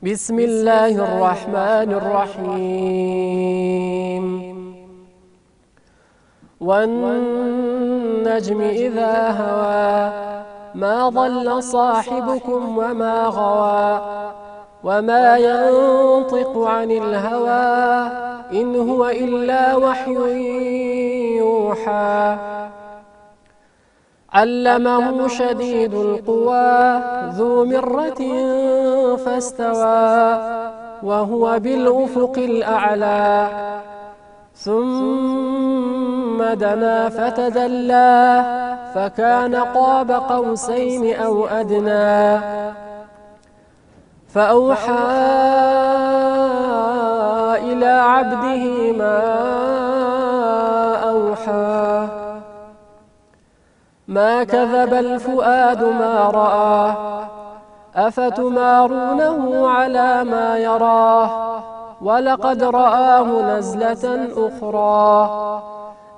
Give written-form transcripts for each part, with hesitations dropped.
بسم الله الرحمن الرحيم والنجم إذا هوى ما ضل صاحبكم وما غوى وما ينطق عن الهوى إن هو إلا وحي يوحى علمه شديد القوى ذو مرة فاستوى وهو بالأفق الأعلى ثم دنا فتدلى فكان قاب قوسين أو أدنى فأوحى إلى عبده ما أوحى ما كذب الفؤاد ما رأى أفتمارونه على ما يراه ولقد رآه نزلة أخرى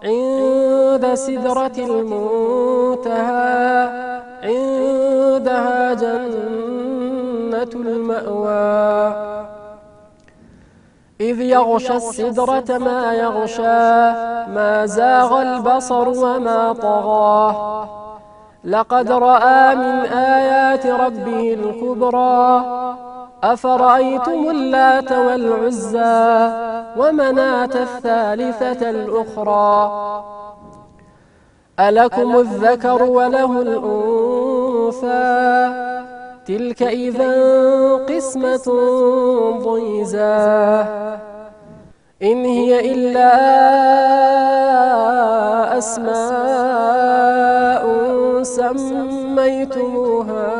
عند سدرة المنتهى عندها جنة المأوى إذ يغشى السدرة ما يغشى ما زاغ البصر وما طغى لقد رأى من آيات ربه الكبرى أفرأيتم اللات والعزى ومناة الثالثة الأخرى ألكم الذكر وله الأنثى تلك إذا قسمة ضيزى إن هي إلا أسماء سميتموها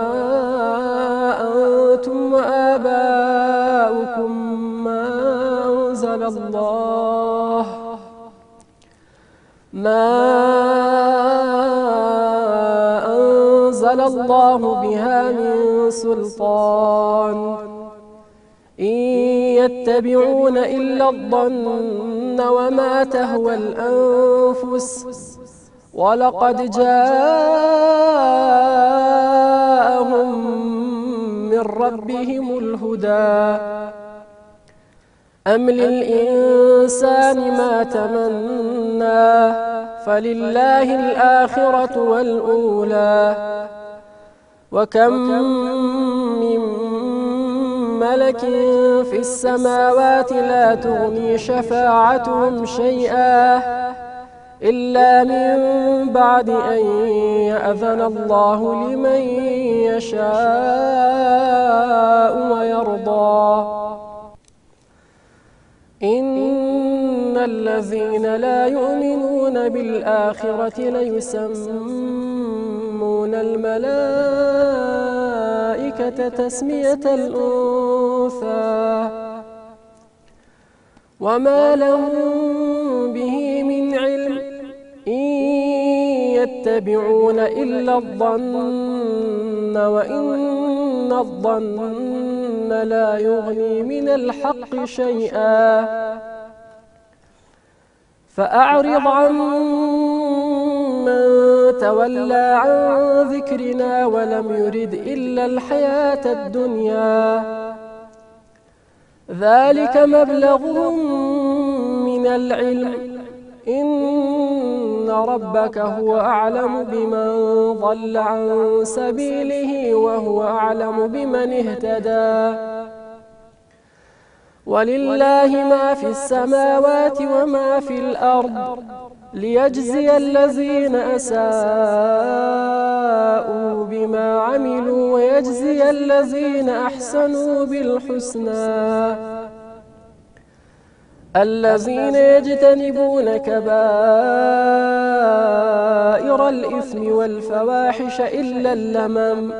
أنتم وآباؤكم ما أنزل الله بها من سلطان إن يتبعون إلا الظن وما تهوى الأنفس ولقد جاءهم من ربهم الهدى أم للإنسان ما تمنى فلله الآخرة والأولى وكم من ملك في السماوات لا تغني شفاعتهم شيئا إلا من بعد أن يأذن الله لمن يشاء ويرضى إن الذين لا يؤمنون بالآخرة ليسمون الملائكة تسمية الأنثى وما لهم به من علم إن يتبعون إلا الظن وإن الظن لا يغني من الحق شيئا فأعرض عن من تولى عن ذكرنا ولم يرد إلا الحياة الدنيا ذلك مبلغهم من العلم إن ربك هو أعلم بمن ضل عن سبيله وهو أعلم بمن اهتدى ولله ما في السماوات وما في الأرض ليجزي الذين أساءوا بما عملوا ويجزي الذين أحسنوا بالحسنى الذين يجتنبون كبائر الإثم والفواحش إلا اللمم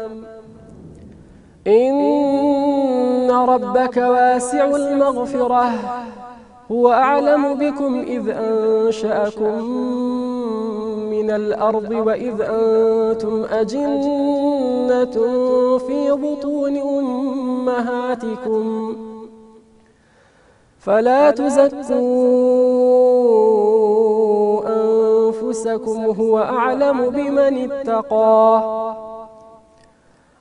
إن ربك واسع المغفرة هو أعلم بكم إذ أنشأكم من الأرض وإذ أنتم أجنة في بطون أمهاتكم فلا تزكوا أنفسكم هو أعلم بمن اتقى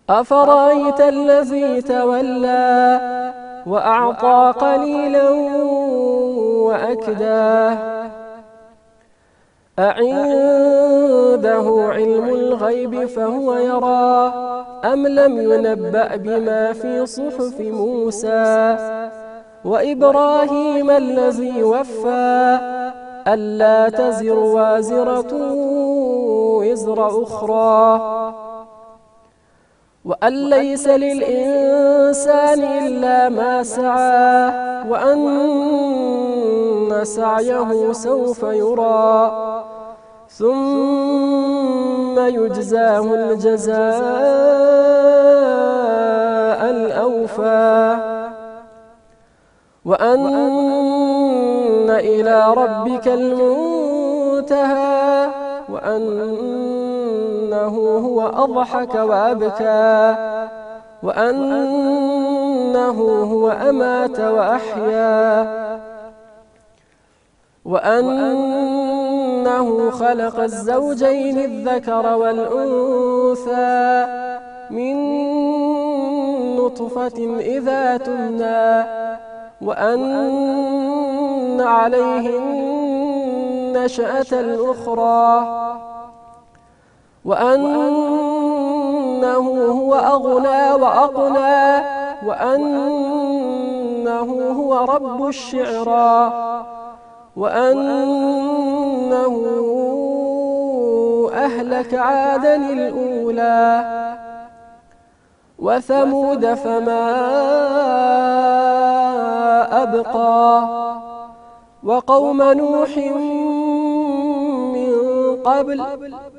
أفرأيت الذي تولى وأعطى قليلا وأكدى أعنده علم الغيب فهو يرى أم لم ينبأ بما في صحف موسى وإبراهيم الذي وفى ألا تزر وازرة وزر أخرى وأن ليس للإنسان إلا ما سعى وأن سعيه سوف يرى ثم يجزاه الجزاء الأوفى وأن إلى ربك المنتهى وأنه هو أضحك وأبكى وأنه هو أمات وأحيا وأنه خلق الزوجين الذكر والأنثى من نطفة إذا تمنى وأن عليه النشأة الأخرى وأنه هو أغنى وأقنى وأنه هو رب الشعرى وأنه أهلك عادا الأولى وثمود فما أبقى وقوم نوح من قبل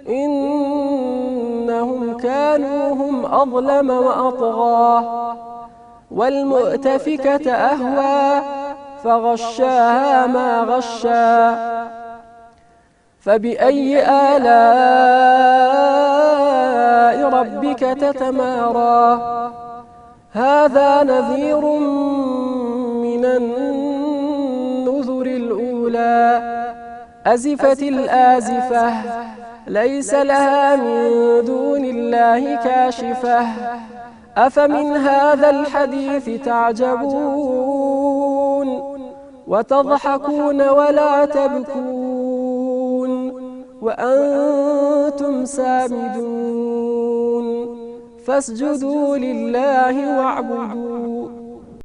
إنهم كانوا هم أظلم وأطغى والمؤتفكة أهوى فغشاها ما غشى فبأي آلاء ربك تتمارى هذا نذير من النذر الأولى أزفت الآزفة ليس لها من دون الله كاشفة أفمن هذا الحديث تعجبون وتضحكون ولا تبكون وأنتم سامدون فاسجدوا لله واعبدوا